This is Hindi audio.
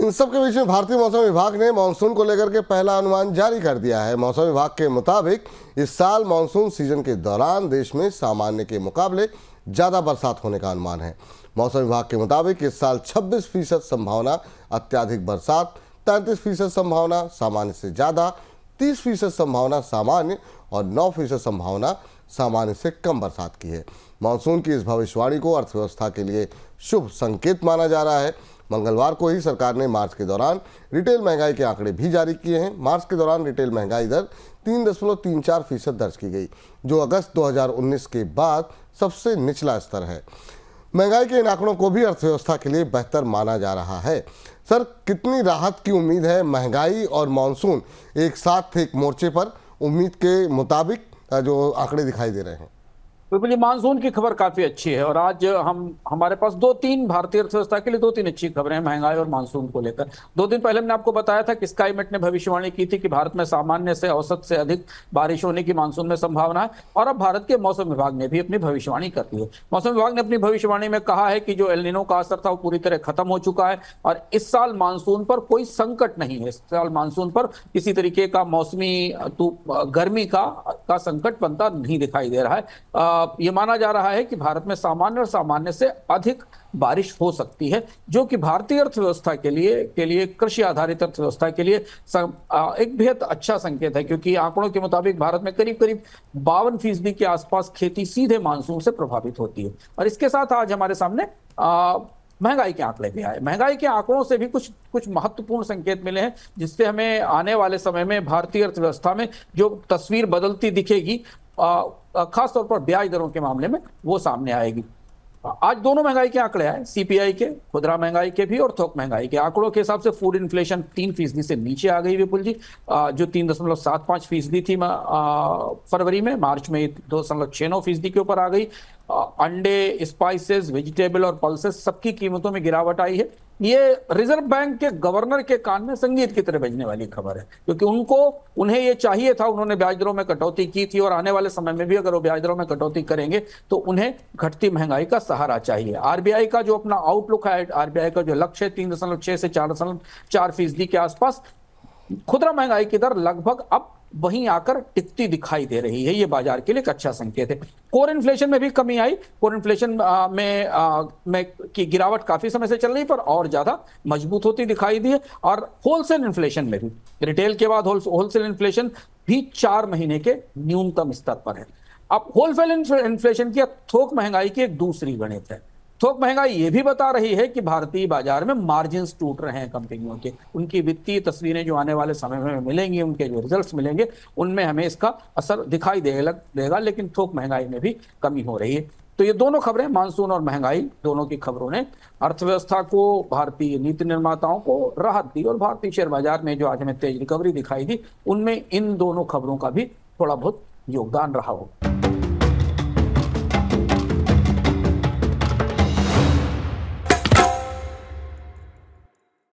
इन सब के बीच में भारतीय मौसम विभाग ने मानसून को लेकर के पहला अनुमान जारी कर दिया है। मौसम विभाग के मुताबिक इस साल मानसून सीजन के दौरान देश में सामान्य के मुकाबले ज़्यादा बरसात होने का अनुमान है। मौसम विभाग के मुताबिक इस साल 26% संभावना अत्यधिक बरसात, 33% संभावना सामान्य से ज़्यादा, 30% संभावना सामान्य और 9% संभावना सामान्य से कम बरसात की है। मानसून की इस भविष्यवाणी को अर्थव्यवस्था के लिए शुभ संकेत माना जा रहा है। मंगलवार को ही सरकार ने मार्च के दौरान रिटेल महंगाई के आंकड़े भी जारी किए हैं। मार्च के दौरान रिटेल महंगाई दर 3.34% दर्ज की गई, जो अगस्त 2019 के बाद सबसे निचला स्तर है। महंगाई के इन आंकड़ों को भी अर्थव्यवस्था के लिए बेहतर माना जा रहा है। सर, कितनी राहत की उम्मीद है? महंगाई और मानसून एक साथ एक मोर्चे पर उम्मीद के मुताबिक जो आंकड़े दिखाई दे रहे हैं। बिल्कुल, मानसून की खबर काफी अच्छी है और आज हमारे पास दो तीन भारतीय अर्थव्यवस्था के लिए दो तीन अच्छी खबरें हैं महंगाई और मानसून को लेकर। 2 दिन पहले मैंने आपको बताया था कि स्काईमेट ने भविष्यवाणी की थी कि भारत में सामान्य से औसत से अधिक बारिश होने की मानसून में संभावना है, और अब भारत के मौसम विभाग ने भी अपनी भविष्यवाणी कर दी है। मौसम विभाग ने अपनी भविष्यवाणी में कहा है कि जो एल नीनो का असर था वो पूरी तरह खत्म हो चुका है और इस साल मानसून पर कोई संकट नहीं है। इस साल मानसून पर किसी तरीके का मौसमी गर्मी का संकट बनता नहीं दिखाई दे रहा है। ये माना जा रहा है कि भारत में सामान्य और सामान्य से अधिक बारिश हो सकती है, जो कि भारतीय अर्थव्यवस्था के लिए कृषि आधारित अर्थव्यवस्था के लिए एक बेहद अच्छा संकेत है, क्योंकि आंकड़ों के मुताबिक भारत में करीब 52% के आसपास खेती सीधे मानसून से प्रभावित होती है। और इसके साथ आज हमारे सामने महंगाई के आंकड़े भी आए। महंगाई के आंकड़ों से भी कुछ महत्वपूर्ण संकेत मिले हैं, जिससे हमें आने वाले समय में भारतीय अर्थव्यवस्था में जो तस्वीर बदलती दिखेगी, खासतौर पर ब्याज दरों के मामले में वो सामने आएगी। आज दोनों महंगाई के आंकड़े आए, सीपीआई के, खुदरा महंगाई के भी और थोक महंगाई के। आंकड़ों के हिसाब से फूड इन्फ्लेशन 3% से नीचे आ गई विपुल जी, जो 3.75% थी फरवरी में। मार्च में 2.69% के ऊपर आ गई। अंडे, स्पाइसेस, वेजिटेबल और पल्सेस सबकी कीमतों में गिरावट आई है। ये रिजर्व बैंक के गवर्नर के कान में संगीत की तरह बजने वाली खबर है, क्योंकि उन्हें ये चाहिए था। उन्होंने ब्याज दरों में कटौती की थी और आने वाले समय में भी अगर वो ब्याज दरों में कटौती करेंगे तो उन्हें घटती महंगाई का सहारा चाहिए। आरबीआई का जो अपना आउटलुक है, आरबीआई का जो लक्ष्य है 3.6 से 4.4% के आसपास, खुदरा महंगाई की दर लगभग अब वहीं आकर टिकती दिखाई दे रही है। ये बाजार के लिए एक अच्छा संकेत है। कोर इन्फ्लेशन में भी कमी आई। कोर इन्फ्लेशन में की गिरावट काफी समय से चल रही, पर और ज्यादा मजबूत होती दिखाई दी है। और होलसेल इन्फ्लेशन में भी, रिटेल के बाद होलसेल इन्फ्लेशन भी 4 महीने के न्यूनतम स्तर पर है। अब होलसेल इन्फ्लेशन की थोक महंगाई की एक दूसरी गणित है। थोक महंगाई ये भी बता रही है कि भारतीय बाजार में मार्जिन्स टूट रहे हैं कंपनियों के। उनकी वित्तीय तस्वीरें जो आने वाले समय में मिलेंगी, उनके जो रिजल्ट्स मिलेंगे, उनमें हमें इसका असर दिखाई देगा, लेकिन थोक महंगाई में भी कमी हो रही है। तो ये दोनों खबरें, मानसून और महंगाई, दोनों की खबरों ने अर्थव्यवस्था को, भारतीय नीति निर्माताओं को राहत दी, और भारतीय शेयर बाजार में जो आज हमें तेज रिकवरी दिखाई दी, उनमें इन दोनों खबरों का भी थोड़ा बहुत योगदान रहा होगा।